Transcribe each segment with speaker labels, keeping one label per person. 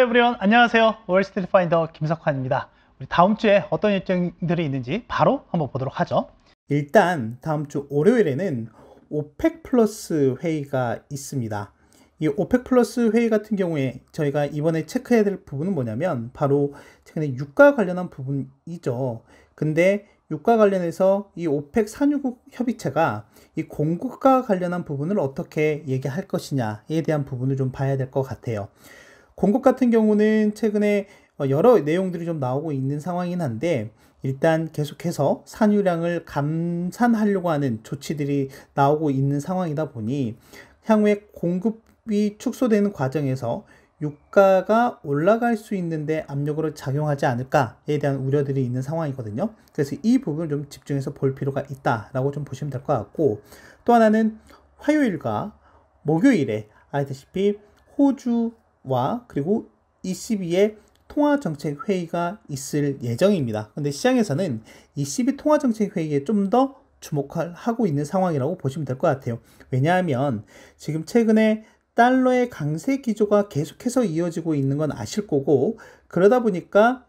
Speaker 1: 에브리원, 안녕하세요. 월스트리트 파인더 김석환입니다. 우리 다음 주에 어떤 일정들이 있는지 바로 한번 보도록 하죠. 일단 다음 주 월요일에는 오펙 플러스 회의가 있습니다. 이 오펙 플러스 회의 같은 경우에 저희가 이번에 체크해야 될 부분은 뭐냐면 바로 최근에 유가 관련한 부분이죠. 근데 유가 관련해서 이 오펙 산유국 협의체가 이 공급과 관련한 부분을 어떻게 얘기할 것이냐에 대한 부분을 좀 봐야 될 것 같아요. 공급 같은 경우는 최근에 여러 내용들이 좀 나오고 있는 상황이긴 한데, 일단 계속해서 산유량을 감산하려고 하는 조치들이 나오고 있는 상황이다 보니 향후에 공급이 축소되는 과정에서 유가가 올라갈 수 있는데 압력으로 작용하지 않을까에 대한 우려들이 있는 상황이거든요. 그래서 이 부분을 좀 집중해서 볼 필요가 있다라고 좀 보시면 될 것 같고, 또 하나는 화요일과 목요일에 알다시피 호주와 그리고 ECB의 통화정책회의가 있을 예정입니다. 근데 시장에서는 ECB 통화정책회의에 좀 더 주목하고 있는 상황이라고 보시면 될 것 같아요. 왜냐하면 지금 최근에 달러의 강세 기조가 계속해서 이어지고 있는 건 아실 거고, 그러다 보니까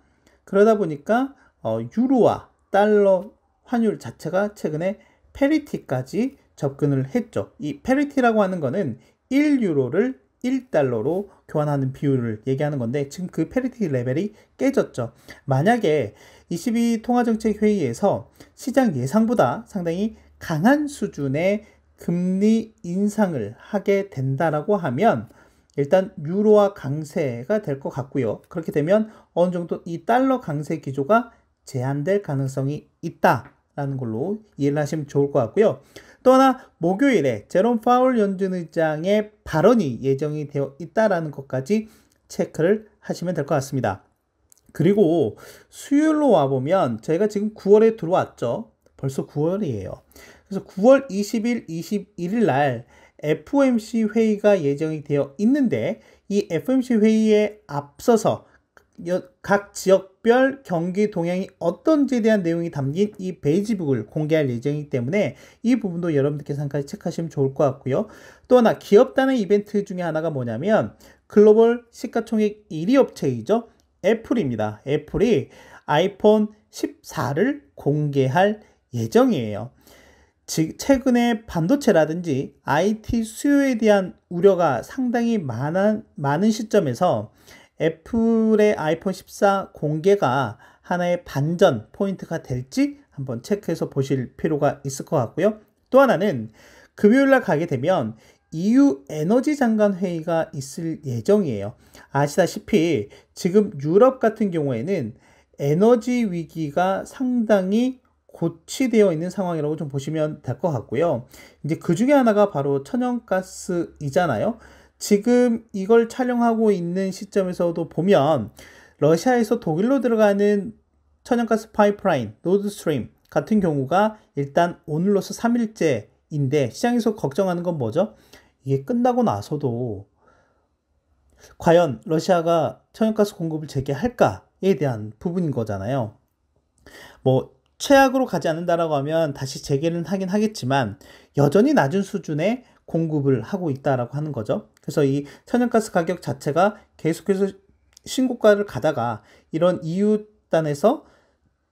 Speaker 1: 유로와 달러 환율 자체가 최근에 페리티까지 접근을 했죠. 이 페리티라고 하는 거는 1유로를 1달러로 교환하는 비율을 얘기하는 건데, 지금 그 페리티 레벨이 깨졌죠. 만약에 22 통화정책회의에서 시장 예상보다 상당히 강한 수준의 금리 인상을 하게 된다라고 하면 일단 유로화 강세가 될 것 같고요. 그렇게 되면 어느 정도 이 달러 강세 기조가 제한될 가능성이 있다라는 걸로 이해를 하시면 좋을 것 같고요. 또 하나, 목요일에 제롬 파월 연준 의장의 발언이 예정이 되어 있다라는 것까지 체크를 하시면 될 것 같습니다. 그리고 수요일로 와보면 저희가 지금 9월에 들어왔죠. 벌써 9월이에요. 그래서 9월 20일, 21일 날 FOMC 회의가 예정이 되어 있는데, 이 FOMC 회의에 앞서서 각 지역별 경기 동향이 어떤지에 대한 내용이 담긴 이 베이지북을 공개할 예정이기 때문에 이 부분도 여러분들께서 한 가지 체크하시면 좋을 것 같고요. 또 하나, 기업단의 이벤트 중에 하나가 뭐냐면 글로벌 시가총액 1위 업체이죠. 애플입니다. 애플이 아이폰 14를 공개할 예정이에요. 최근에 반도체라든지 IT 수요에 대한 우려가 상당히 많은 시점에서 애플의 아이폰 14 공개가 하나의 반전 포인트가 될지 한번 체크해서 보실 필요가 있을 것 같고요. 또 하나는 금요일날 가게 되면 EU 에너지 장관 회의가 있을 예정이에요. 아시다시피 지금 유럽 같은 경우에는 에너지 위기가 상당히 고취되어 있는 상황이라고 좀 보시면 될 것 같고요. 이제 그 중에 하나가 바로 천연가스이잖아요. 지금 이걸 촬영하고 있는 시점에서도 보면 러시아에서 독일로 들어가는 천연가스 파이프라인 노드스트림 같은 경우가 일단 오늘로서 3일째인데, 시장에서 걱정하는 건 뭐죠? 이게 끝나고 나서도 과연 러시아가 천연가스 공급을 재개할까에 대한 부분인 거잖아요. 뭐 최악으로 가지 않는다라고 하면 다시 재개는 하긴 하겠지만 여전히 낮은 수준의 공급을 하고 있다라고 하는 거죠. 그래서 이 천연가스 가격 자체가 계속해서 신고가를 가다가 이런 EU단에서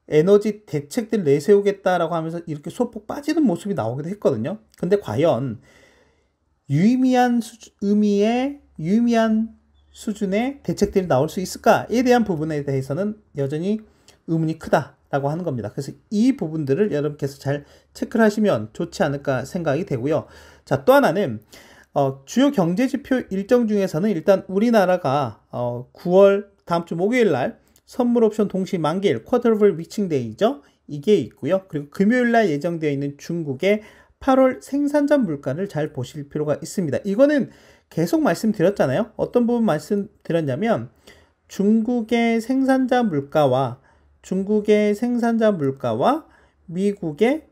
Speaker 1: 에너지 대책들 내세우겠다라고 하면서 이렇게 소폭 빠지는 모습이 나오기도 했거든요. 근데 과연 유의미한 수준의 대책들이 나올 수 있을까에 대한 부분에 대해서는 여전히 의문이 크다라고 하는 겁니다. 그래서 이 부분들을 여러분께서 잘 체크를 하시면 좋지 않을까 생각이 되고요. 자, 또 하나는 주요 경제지표 일정 중에서는 일단 우리나라가 9월 다음 주 목요일 날 선물 옵션 동시 만기일 쿼터블 위칭데이죠. 이게 있고요. 그리고 금요일 날 예정되어 있는 중국의 8월 생산자 물가를 잘 보실 필요가 있습니다. 이거는 계속 말씀드렸잖아요. 어떤 부분 말씀드렸냐면 중국의 생산자 물가와 미국의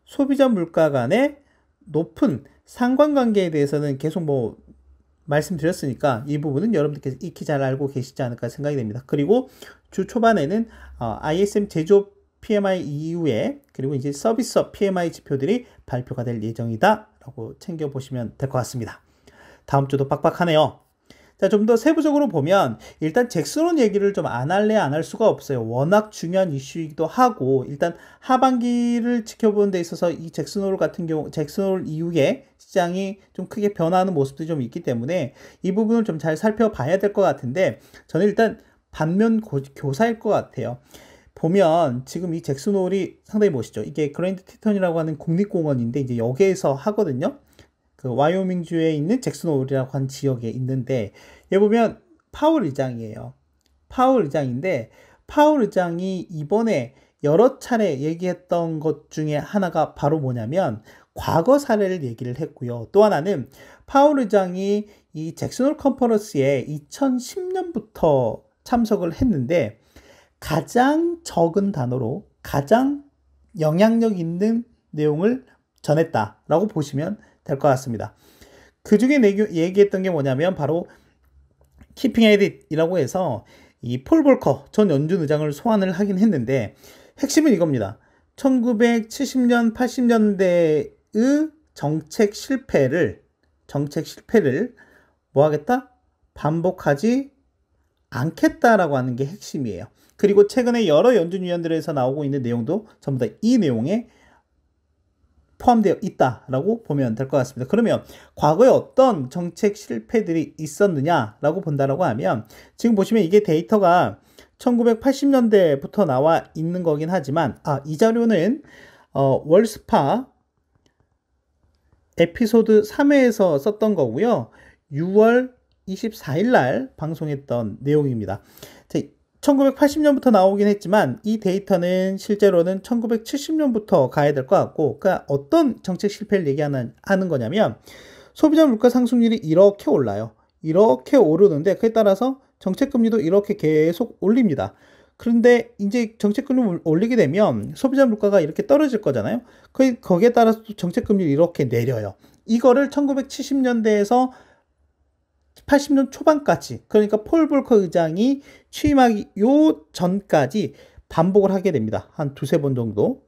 Speaker 1: 소비자 물가 간의 높은 상관관계에 대해서는 계속 말씀드렸으니까 이 부분은 여러분들께서 익히 잘 알고 계시지 않을까 생각이 됩니다. 그리고 주 초반에는 ISM 제조업 PMI 이후에 그리고 이제 서비스업 PMI 지표들이 발표가 될 예정이다 라고 챙겨보시면 될 것 같습니다. 다음 주도 빡빡하네요. 자, 좀 더 세부적으로 보면 일단 잭슨홀 얘기를 좀 안 할래 안 할 수가 없어요. 워낙 중요한 이슈이기도 하고 일단 하반기를 지켜보는 데 있어서 이 잭슨홀 같은 경우 잭슨홀 이후에 시장이 좀 크게 변화하는 모습들이 좀 있기 때문에 이 부분을 좀 잘 살펴봐야 될 것 같은데 저는 일단 반면 교사일 것 같아요. 보면 지금 이 잭슨홀이 상당히 멋있죠. 이게 그랜드 티턴이라고 하는 국립공원인데 이제 여기에서 하거든요. 그 와이오밍주에 있는 잭슨홀이라고 한 지역에 있는데 여기 보면 파월 의장이에요. 파월 의장인데 파월 의장이 이번에 여러 차례 얘기했던 것 중에 하나가 바로 뭐냐면 과거 사례를 얘기를 했고요. 또 하나는 파월 의장이 이 잭슨홀 컨퍼런스에 2010년부터 참석을 했는데 가장 적은 단어로 가장 영향력 있는 내용을 전했다라고 보시면 될 것 같습니다. 그 중에 얘기했던 게 뭐냐면 바로 키핑 에딧이라고 해서 이 폴 볼커 전 연준 의장을 소환을 하긴 했는데 핵심은 이겁니다. 1970년 80년대의 정책 실패를 뭐 하겠다? 반복하지 않겠다라고 하는 게 핵심이에요. 그리고 최근에 여러 연준 위원들에서 나오고 있는 내용도 전부 다 이 내용에 포함되어 있다라고 보면 될 것 같습니다. 그러면 과거에 어떤 정책 실패들이 있었느냐라고 본다라고 하면 지금 보시면 이게 데이터가 1980년대부터 나와 있는 거긴 하지만 이 자료는 월스파 에피소드 3회에서 썼던 거고요. 6월 24일 날 방송했던 내용입니다. 1980년부터 나오긴 했지만 이 데이터는 실제로는 1970년부터 가야 될 것 같고 그러니까 어떤 정책 실패를 얘기하는 거냐면 소비자 물가 상승률이 이렇게 올라요. 이렇게 오르는데 그에 따라서 정책금리도 이렇게 계속 올립니다. 그런데 이제 정책금리를 올리게 되면 소비자 물가가 이렇게 떨어질 거잖아요. 거기에 따라서 정책금리를 이렇게 내려요. 이거를 1970년대에서 80년 초반까지 그러니까 폴 볼커 의장이 취임하기 요 전까지 반복을 하게 됩니다. 한 두세 번 정도.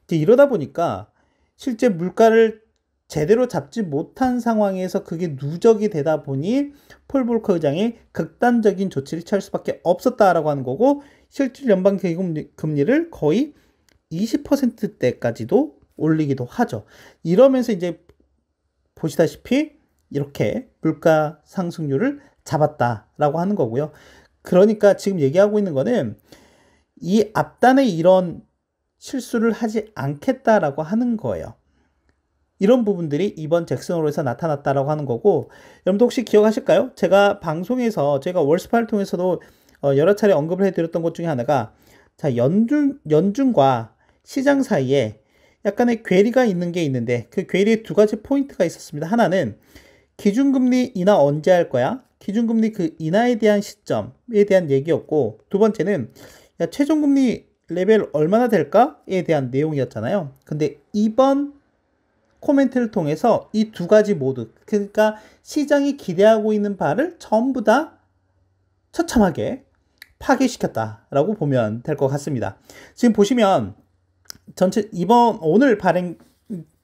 Speaker 1: 이제 이러다 보니까 실제 물가를 제대로 잡지 못한 상황에서 그게 누적이 되다 보니 폴 볼커 의장이 극단적인 조치를 취할 수밖에 없었다라고 하는 거고 실질 연방 기금리를 거의 20%대까지도 올리기도 하죠. 이러면서 이제 보시다시피 이렇게 물가 상승률을 잡았다라고 하는 거고요. 그러니까 지금 얘기하고 있는 거는 이 앞단에 이런 실수를 하지 않겠다라고 하는 거예요. 이런 부분들이 이번 잭슨홀에서 나타났다라고 하는 거고 여러분도 혹시 기억하실까요? 제가 방송에서 제가 월스파를 통해서도 여러 차례 언급을 해드렸던 것 중에 하나가 자 연준과 시장 사이에 약간의 괴리가 있는 게 있는데 그 괴리에 두 가지 포인트가 있었습니다. 하나는 기준금리 인하 언제 할 거야? 기준금리 그 인하에 대한 시점에 대한 얘기였고 두 번째는 최종금리 레벨 얼마나 될까에 대한 내용이었잖아요. 근데 이번 코멘트를 통해서 이 두 가지 모두 그러니까 시장이 기대하고 있는 바를 전부 다 처참하게 파괴시켰다라고 보면 될 것 같습니다. 지금 보시면 오늘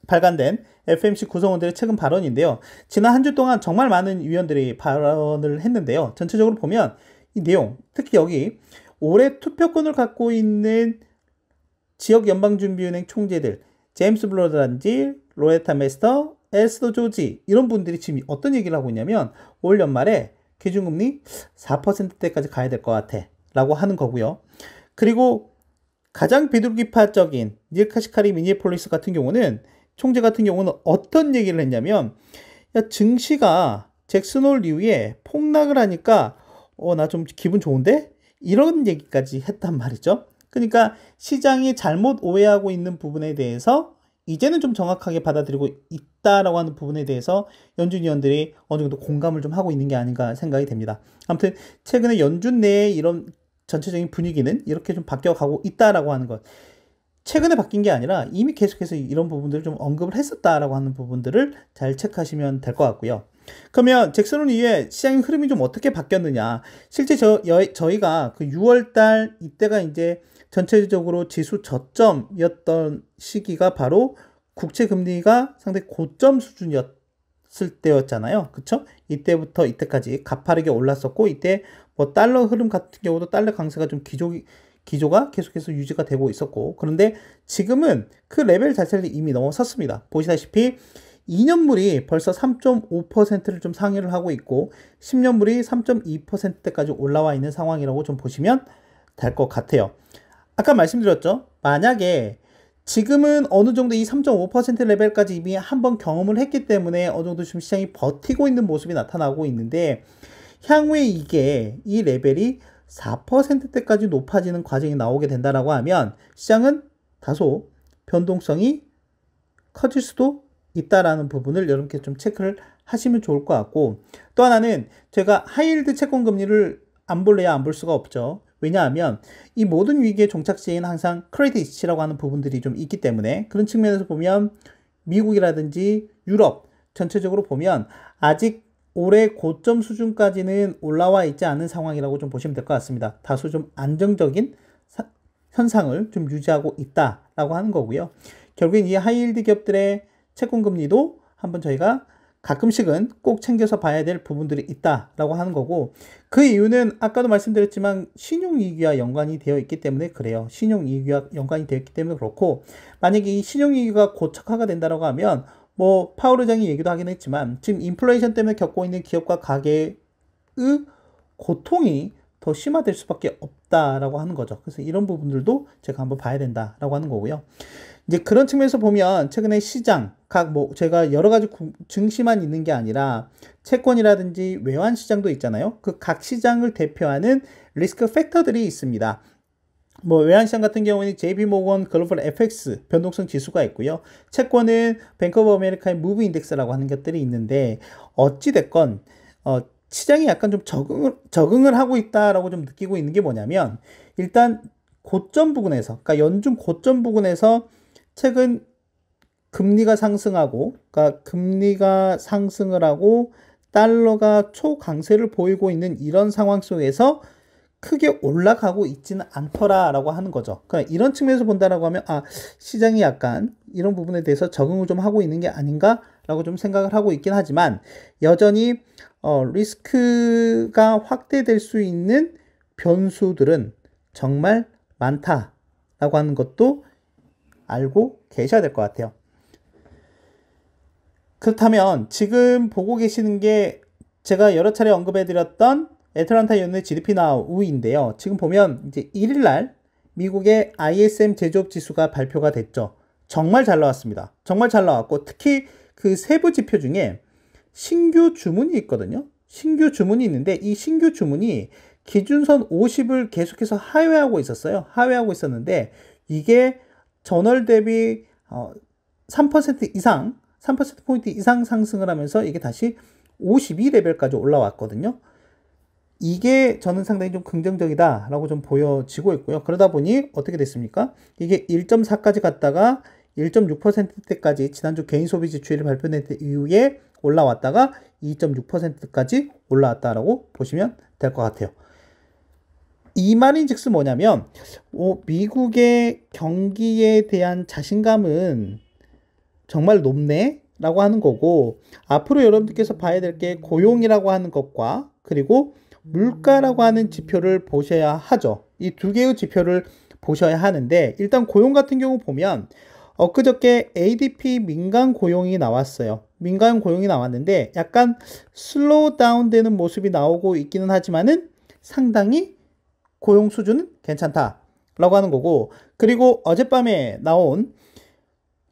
Speaker 1: 발간된 FMC 구성원들의 최근 발언인데요. 지난 한 주 동안 정말 많은 위원들이 발언을 했는데요. 전체적으로 보면 이 내용, 특히 여기 올해 투표권을 갖고 있는 지역 연방준비은행 총재들, 제임스 블러드라든지 로레타 메스터, 에스더 조지 이런 분들이 지금 어떤 얘기를 하고 있냐면 올 연말에 기준금리 4%대까지 가야 될 것 같아 라고 하는 거고요. 그리고 가장 비둘기파적인 닐 카시카리 미니애폴리스 같은 경우는 총재 같은 경우는 어떤 얘기를 했냐면 증시가 잭슨홀 이후에 폭락을 하니까 나 좀 기분 좋은데? 이런 얘기까지 했단 말이죠. 그러니까 시장이 잘못 오해하고 있는 부분에 대해서 이제는 좀 정확하게 받아들이고 있다라고 하는 부분에 대해서 연준 위원들이 어느 정도 공감을 좀 하고 있는 게 아닌가 생각이 됩니다. 아무튼 최근에 연준 내에 이런 전체적인 분위기는 이렇게 좀 바뀌어가고 있다라고 하는 것. 최근에 바뀐 게 아니라 이미 계속해서 이런 부분들을 좀 언급을 했었다라고 하는 부분들을 잘 체크하시면 될 것 같고요. 그러면 잭슨홀 이후에 시장의 흐름이 좀 어떻게 바뀌었느냐. 실제 저희가 그 6월달 이때가 이제 전체적으로 지수 저점이었던 시기가 바로 국채 금리가 상당히 고점 수준이었을 때였잖아요. 그쵸? 이때부터 이때까지 가파르게 올랐었고, 이때 뭐 달러 흐름 같은 경우도 달러 강세가 좀 기조가 계속해서 유지가 되고 있었고, 그런데 지금은 그 레벨 자체를 이미 넘어섰습니다. 보시다시피 2년물이 벌써 3.5%를 좀 상회를 하고 있고 10년물이 3.2%대까지 올라와 있는 상황이라고 좀 보시면 될 것 같아요. 아까 말씀드렸죠. 만약에 지금은 어느 정도 이 3.5% 레벨까지 이미 한번 경험을 했기 때문에 어느 정도 좀 시장이 버티고 있는 모습이 나타나고 있는데, 향후에 이 레벨이 4%대까지 높아지는 과정이 나오게 된다라고 하면 시장은 다소 변동성이 커질 수도 있다라는 부분을 여러분께 좀 체크를 하시면 좋을 것 같고, 또 하나는 제가 하이힐드 채권 금리를 안 볼래야 안 볼 수가 없죠. 왜냐하면 이 모든 위기의 종착지에는 항상 크레딧 이슈라고 하는 부분들이 좀 있기 때문에, 그런 측면에서 보면 미국이라든지 유럽 전체적으로 보면 아직 올해 고점 수준까지는 올라와 있지 않은 상황이라고 좀 보시면 될 것 같습니다. 다소 좀 안정적인 현상을 좀 유지하고 있다라고 하는 거고요. 결국엔 이 하이힐드 기업들의 채권 금리도 한번 저희가 가끔씩은 꼭 챙겨서 봐야 될 부분들이 있다라고 하는 거고, 그 이유는 아까도 말씀드렸지만 신용위기와 연관이 되어 있기 때문에 그래요. 신용위기와 연관이 되어 있기 때문에 그렇고, 만약에 이 신용위기가 고착화가 된다라고 하면 뭐 파월 의장이 얘기도 하긴 했지만 지금 인플레이션 때문에 겪고 있는 기업과 가게의 고통이 더 심화될 수밖에 없다라고 하는 거죠. 그래서 이런 부분들도 제가 한번 봐야 된다라고 하는 거고요. 이제 그런 측면에서 보면 최근에 시장 제가 여러 가지 증시만 있는 게 아니라 채권이라든지 외환 시장도 있잖아요. 그 각 시장을 대표하는 리스크 팩터들이 있습니다. 뭐 외환 시장 같은 경우는 JP모건 글로벌 FX 변동성 지수가 있고요. 채권은 뱅크 오브 아메리카의 무브 인덱스라고 하는 것들이 있는데, 어찌 됐건 시장이 약간 좀 적응을 하고 있다라고 좀 느끼고 있는 게 뭐냐면, 일단 고점 부근에서, 그러니까 연준 고점 부근에서 최근 금리가 상승하고, 그러니까 금리가 상승을 하고 달러가 초강세를 보이고 있는 이런 상황 속에서 크게 올라가고 있지는 않더라라고 하는 거죠. 그러니까 이런 측면에서 본다라고 하면 시장이 약간 이런 부분에 대해서 적응을 좀 하고 있는 게 아닌가라고 좀 생각을 하고 있긴 하지만, 여전히 리스크가 확대될 수 있는 변수들은 정말 많다라고 하는 것도 알고 계셔야 될 것 같아요. 그렇다면 지금 보고 계시는 게 제가 여러 차례 언급해드렸던 애틀란타 연내 GDP 나우인데요. 지금 보면 이제 1일날 미국의 ISM 제조업 지수가 발표가 됐죠. 정말 잘 나왔습니다. 정말 잘 나왔고, 특히 그 세부 지표 중에 신규 주문이 있거든요. 신규 주문이 있는데 이 신규 주문이 기준선 50을 계속해서 하회하고 있었어요. 하회하고 있었는데 이게 전월 대비 3% 이상, 3%포인트 이상 상승을 하면서 이게 다시 52레벨까지 올라왔거든요. 이게 저는 상당히 좀 긍정적이다라고 좀 보여지고 있고요. 그러다 보니 어떻게 됐습니까? 이게 1.4까지 갔다가 1.6%대까지 지난주 개인 소비 지출이 발표된 이후에 올라왔다가 2.6%까지 올라왔다라고 보시면 될 것 같아요. 이 말인즉슨 뭐냐면 미국의 경기에 대한 자신감은 정말 높네 라고 하는 거고, 앞으로 여러분들께서 봐야 될 게 고용이라고 하는 것과 그리고 물가라고 하는 지표를 보셔야 하죠. 이 두 개의 지표를 보셔야 하는데, 일단 고용 같은 경우 보면 엊그저께 ADP 민간 고용이 나왔어요. 민간 고용이 나왔는데 약간 슬로우 다운 되는 모습이 나오고 있기는 하지만은 상당히 고용 수준은 괜찮다라고 하는 거고, 그리고 어젯밤에 나온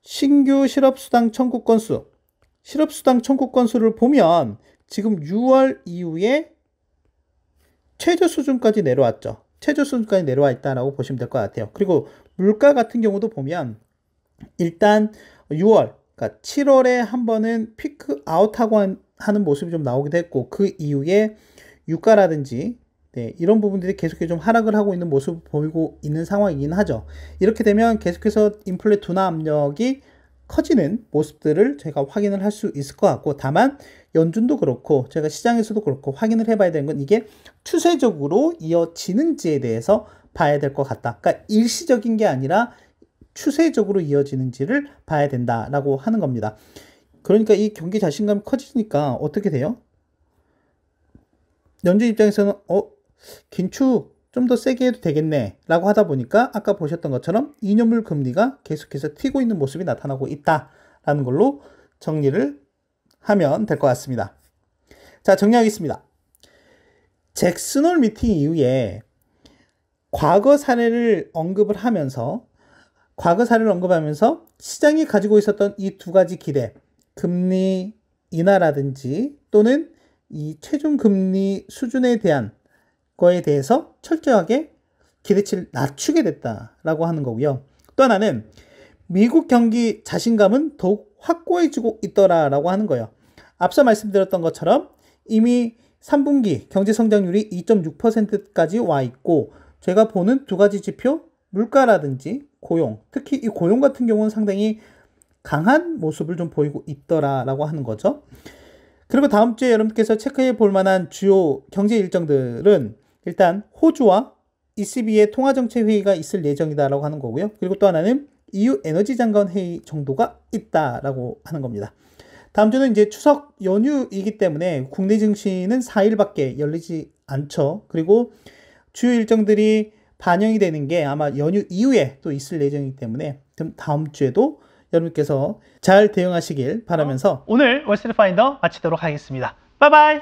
Speaker 1: 신규 실업수당 청구 건수, 실업수당 청구 건수를 보면 지금 6월 이후에 최저 수준까지 내려왔죠. 최저 수준까지 내려와 있다라고 보시면 될 것 같아요. 그리고 물가 같은 경우도 보면 일단 6월, 그러니까 7월에 한 번은 피크 아웃하고 하는 모습이 좀 나오기도 했고, 그 이후에 유가라든지 이런 부분들이 계속해서 좀 하락을 하고 있는 모습을 보이고 있는 상황이긴 하죠. 이렇게 되면 계속해서 인플레 둔화 압력이 커지는 모습들을 제가 확인을 할 수 있을 것 같고, 다만 연준도 그렇고 제가 시장에서도 그렇고 확인을 해봐야 되는 건 이게 추세적으로 이어지는지에 대해서 봐야 될 것 같다. 그러니까 일시적인 게 아니라 추세적으로 이어지는지를 봐야 된다라고 하는 겁니다. 그러니까 이 경기 자신감이 커지니까 어떻게 돼요? 연준 입장에서는 긴축 좀 더 세게 해도 되겠네 라고 하다 보니까 아까 보셨던 것처럼 2년물 금리가 계속해서 튀고 있는 모습이 나타나고 있다라는 걸로 정리를 하면 될 것 같습니다. 자, 정리하겠습니다. 잭슨홀 미팅 이후에 과거 사례를 언급하면서 시장이 가지고 있었던 이 두 가지 기대, 금리 인하라든지 또는 이 최종 금리 수준에 대한 거에 대해서 철저하게 기대치를 낮추게 됐다라고 하는 거고요. 또 하나는 미국 경기 자신감은 더욱 확고해지고 있더라라고 하는 거예요. 앞서 말씀드렸던 것처럼 이미 3분기 경제 성장률이 2.6%까지 와 있고, 제가 보는 두 가지 지표, 물가라든지 고용, 특히 이 고용 같은 경우는 상당히 강한 모습을 좀 보이고 있더라라고 하는 거죠. 그리고 다음 주에 여러분께서 체크해 볼 만한 주요 경제 일정들은 일단 호주와 ECB의 통화정책 회의가 있을 예정이다라고 하는 거고요. 그리고 또 하나는 EU 에너지 장관 회의 정도가 있다라고 하는 겁니다. 다음 주는 이제 추석 연휴이기 때문에 국내 증시는 4일밖에 열리지 않죠. 그리고 주요 일정들이 반영이 되는 게 아마 연휴 이후에 또 있을 예정이기 때문에 다음 주에도 여러분께서 잘 대응하시길 바라면서 오늘 월스트리트 파인더 마치도록 하겠습니다. 바이바이.